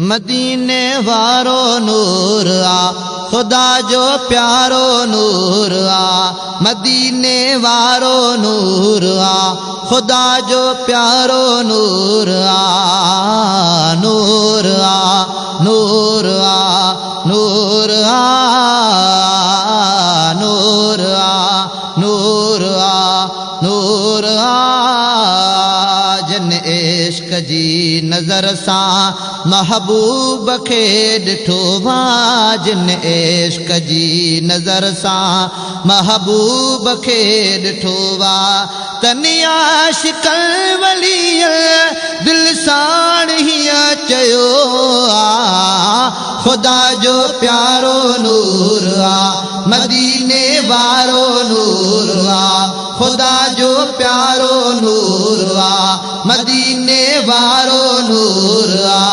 मदीने वारो नूर आ खुदा जो प्यारो नूर आ मदीने वारो नूर आ खुदा जो प्यारो नूर आ नूर आ नूर आ नूर आ नूर आ नूर आ नूर आ जन इश्क जी नज़र सां महबूब खे ॾिठो वा जिन इश्क जी नज़र सां महबूब खे ॾिठो वा तनिया शिकल वली दिल साण हीअं चयो आ खुदा जो प्यारो नूर आ मदीने वारो नूर आ खुदा जो प्यारो नूर आ मदीने वारो नूर आ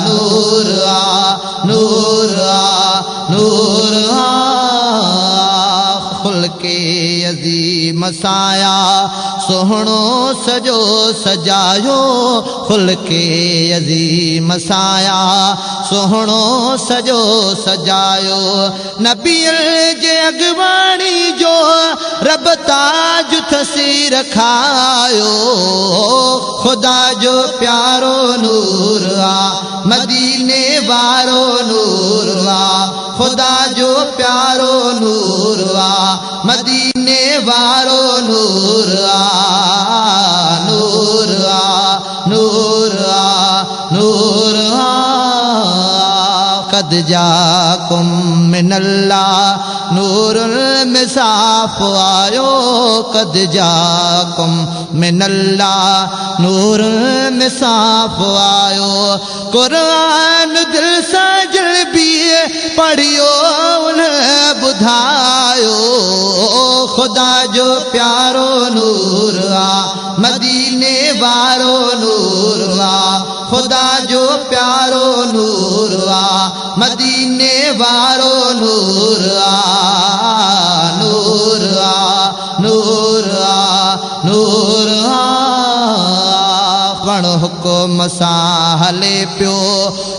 नूर आ नूर आ नूर आ खुलके अज़ीम साया सोहणो सजो सजायो खुलके अज़ीम साया सोहणो सजो सजायो नबीअ जे अॻवाणी जो रब ताज थसी रखायो खुदा जो प्यारो नूर आ मदीने वारो नूर आ खुदा जो प्यारो नूर आ मदीने वारो नूर आ नूर आ नूर आ नूर आ कद जाकुम मिनल्लाह नूरुल मिसाफ आयो कद जाकुम मिनल्लाह नूरुल मिसाफ आयो कुरान दिल सां जल्बी पढ़ियो उन ॿुधायो खुदा जो प्यारो नूर आ मदीने वारो नूर आ खुदा जो प्यारो नूर आ मदीने वारो नूर आ नूर आ नूर आ नूर आ कण हुकुम सां हले पियो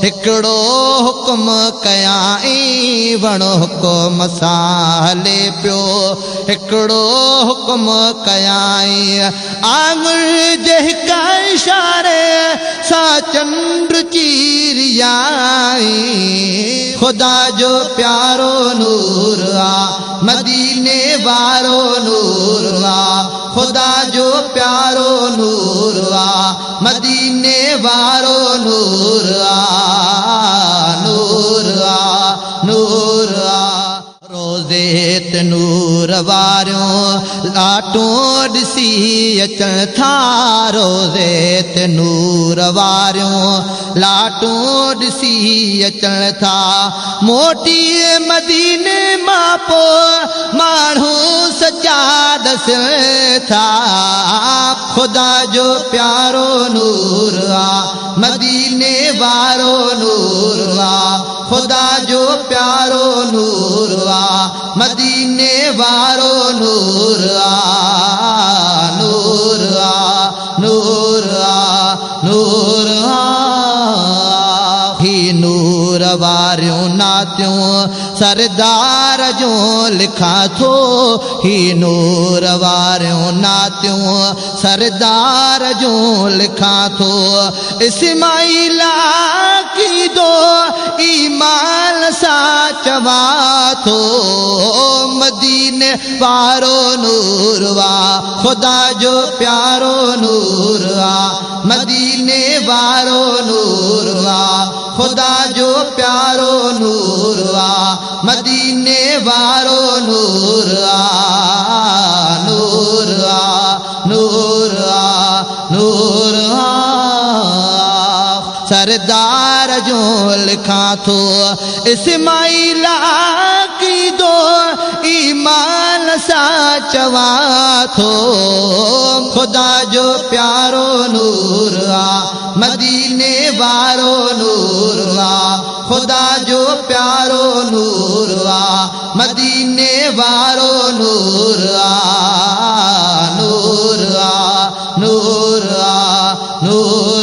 हिकिड़ो हुकुम कयाई वण हुकुम सां हले पियो हिकिड़ो हुकुम कयाई आंगुर जे हिक इशारे सां चंड चीरियाई खुदा जो प्यारो नूर आ मदीने वारो नूर आ खुदा जो प्यारो नूर आ मदीने वारो नूर आ नूर आ नूर आ रोज़े ते नूर वारियूं लाटूं ॾिसी अचनि था रोज़े ते नूर वारियूं लाटूं ॾिसी अचनि था मोटी मदीने मां पोइ माण्हू सचा ॾसनि था खुदा जो प्यारो नूर आ मदीने वारो नूर आ खुदा जो प्यारो नूर आ मदीने वारो नूर आ नूर आ नूर आ नूर आ ही नूर वारियूं नातियूं सरदार जो लिखा थो ही नूर वारियूं नातियूं सरदार जो लिखा थो इस्माइला की दो ईमान सा चवा थो मदीने वारो नूर आ खुदा जो प्यारो नूर आ मदीने वारो नूर आ खुदा जो प्यारो नूर आ मदीने वारो नूर आ नूर आ नूर आ नूर आ सरदार जो लिखा थो इस्माइला की दो ईमान सा चवा थो खुदा जो प्यारो नूर आ मदीने वारो नूर आ खुदा जो प्यारो नूर आ मदीने वारो नूर आ নূর নূর